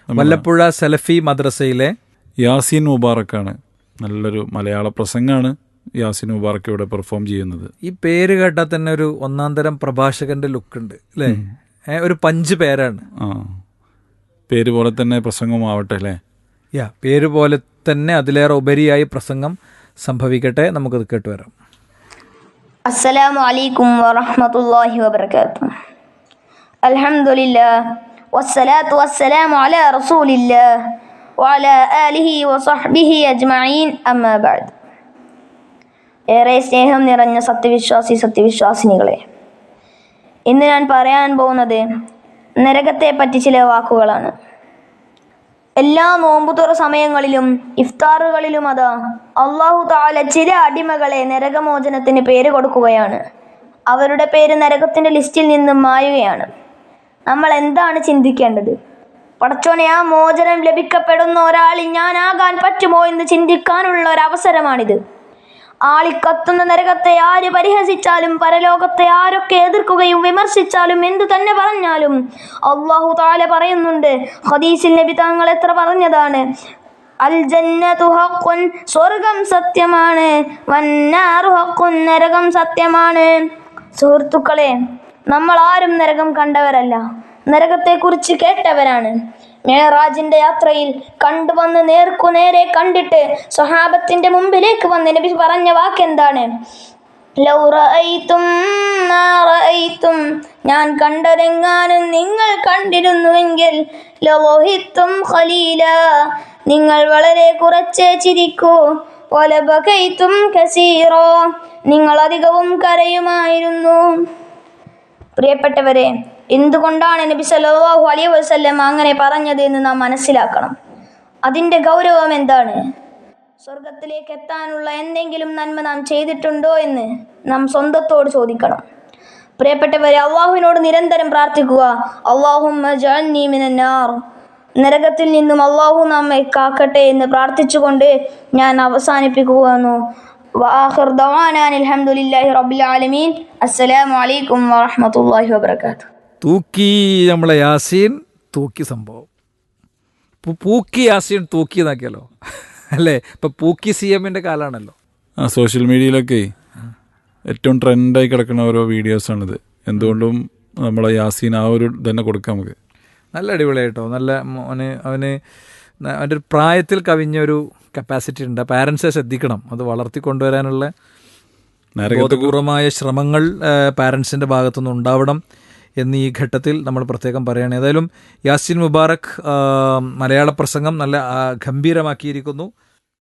വല്ലപ്പുഴ സലഫി മദ്രസയിലെ യാസീൻ മുബാറക്കാണ്. നല്ലൊരു മലയാള പ്രസംഗമാണ് യാസീൻ മുബാറക്ക് ഇവിടെ പെർഫോം ചെയ്യുന്നത്. ഈ പേര് കേട്ടാൽ തന്നെ ഒരു ഒന്നാം തരം പ്രഭാഷകന്റെ ലുക്ക് ഉണ്ട് അല്ലേ? ഒരു പഞ്ച് പേരാണ്. പേര് പോലെ തന്നെ പ്രസംഗമാവട്ടെ അല്ലേ? പേര് പോലെ തന്നെ അതിലേറെ ഉപരിയായി പ്രസംഗം സംഭവിക്കട്ടെ. നമുക്കത് കേട്ടുവരാം. അസ്സലാമു അലൈക്കും വറഹ്മത്തുള്ളാഹി വബറകാതുഹു. അൽഹംദുലില്ലാഹ് വസ്സലാത്തു വസ്സലാമു അലാ റസൂലില്ലാഹ് വഅലാ ആലിഹി വസഹ്ബിഹി അജ്മഈൻ. അമ്മാ ബഅദ്. ഏറെ സ്നേഹം നിറഞ്ഞ സത്യവിശ്വാസിനികളെ, ഇന്ന് ഞാൻ പറയാൻ പോകുന്നത് നരകത്തെ പറ്റി ചില വാക്കുകളാണ്. എല്ലാ നോമ്പുതുറ സമയങ്ങളിലും ഇഫ്താറുകളിലും അതാ അല്ലാഹു തആല ചില അടിമകളെ നരകമോചനത്തിന് പേര് കൊടുക്കുകയാണ്. അവരുടെ പേര് നരകത്തിന്റെ ലിസ്റ്റിൽ നിന്നും മായുകയാണ്. നമ്മൾ എന്താണ് ചിന്തിക്കേണ്ടത്? പടച്ചോനെ, ആ മോചനം ലഭിക്കപ്പെടുന്ന ഒരാളിൽ ഞാനാകാൻ പറ്റുമോ എന്ന് ചിന്തിക്കാനുള്ള ഒരവസരമാണിത്. ആളിക്കത്തുന്ന നരകത്തെ ആര് പരിഹസിച്ചാലും, പരലോകത്തെ ആരൊക്കെ എതിർക്കുകയും വിമർശിച്ചാലും, എന്തു തന്നെ പറഞ്ഞാലും അല്ലാഹു തആല പറയുന്നുണ്ട്. ഹദീസിൽ നബി തങ്ങൾ എത്ര പറഞ്ഞതാണ്, അൽ ജന്നതു ഹഖ്ഖുൻ, സ്വർഗം സത്യമാണ്, വന്നാറു ഹഖ്ഖുൻ, നരകം സത്യമാണ്. സുഹൃത്തുക്കളെ, നമ്മൾ ആരും നരകം കണ്ടവരല്ല, നരകത്തെക്കുറിച്ച് കേട്ടവരാണ്. മേറാജിന്റെ യാത്രയിൽ കണ്ടുവന്ന് നേർക്കുനേരെ കണ്ടിട്ട് സ്വഹാബത്തിന്റെ മുമ്പിലേക്ക് വന്ന് നബി പറഞ്ഞ വാക്കെന്താണ്? ലൗ റഅയ്തും മാ റഅയ്തും, ഞാൻ കണ്ടതെങ്ങാനും നിങ്ങൾ കണ്ടിരുന്നുവെങ്കിൽ ലവഹിത്തും ഖലീല, നിങ്ങൾ വളരെ കുറച്ചേ ചിരിക്കൂ, വലബകൈതും കസീറോ, നിങ്ങൾ അധികവും കരയുമായിരുന്നു. പ്രിയപ്പെട്ടവരെ, എന്തുകൊണ്ടാണ് നബി സല്ലല്ലാഹു അലൈഹി വസല്ലം അങ്ങനെ പറഞ്ഞത് എന്ന് നാം മനസ്സിലാക്കണം. അതിൻ്റെ ഗൗരവം എന്താണ്? സ്വർഗത്തിലേക്ക് എത്താനുള്ള എന്തെങ്കിലും നന്മ നാം ചെയ്തിട്ടുണ്ടോ എന്ന് നാം സ്വന്തത്തോട് ചോദിക്കണം. പ്രിയപ്പെട്ടവരെ, അള്ളാഹുവിനോട് നിരന്തരം പ്രാർത്ഥിക്കുക, അല്ലാഹുമ്മ ജഅൽനി മിനന്നാർ, നരകത്തിൽ നിന്നും അള്ളാഹു നമ്മെ കാക്കട്ടെ എന്ന് പ്രാർത്ഥിച്ചുകൊണ്ട് ഞാൻ അവസാനിപ്പിക്കുന്നു. വആഖിർ ദഅവാനാ അൽഹംദുലില്ലാഹി റബ്ബിൽ ആലമീൻ. അസ്സലാമു അലൈക്കും വറഹ്മത്തുള്ളാഹി വബറകാതുഹു. തൂക്കി നമ്മളെ യാസീൻ തൂക്കി സംഭവം. പൂക്കി യാസീൻ തൂക്കി എന്നാക്കിയല്ലോ അല്ലേ? ഇപ്പം പൂക്കി CM-ൻ്റെ കാലമാണല്ലോ. സോഷ്യൽ മീഡിയയിലൊക്കെ ഏറ്റവും ട്രെൻഡായി കിടക്കുന്ന ഓരോ വീഡിയോസാണിത്. എന്തുകൊണ്ടും നമ്മളെ യാസീൻ ആ ഒരു തന്നെ കൊടുക്കാം നമുക്ക്. നല്ല അടിപൊളിയായിട്ടോ. നല്ല അവൻ്റെ ഒരു പ്രായത്തിൽ കവിഞ്ഞൊരു കപ്പാസിറ്റി ഉണ്ട്. പാരൻസെ ശ്രദ്ധിക്കണം, അത് വളർത്തിക്കൊണ്ടുവരാനുള്ള ബോധപൂർവമായ ശ്രമങ്ങൾ പാരൻസിൻ്റെ ഭാഗത്തുനിന്ന് ഉണ്ടാവണം എന്ന് ഈ ഘട്ടത്തിൽ നമ്മൾ പ്രത്യേകം പറയുകയാണ്. ഏതായാലും യാസീൻ മുബാറക് മലയാള പ്രസംഗം നല്ല ഗംഭീരമാക്കിയിരിക്കുന്നു.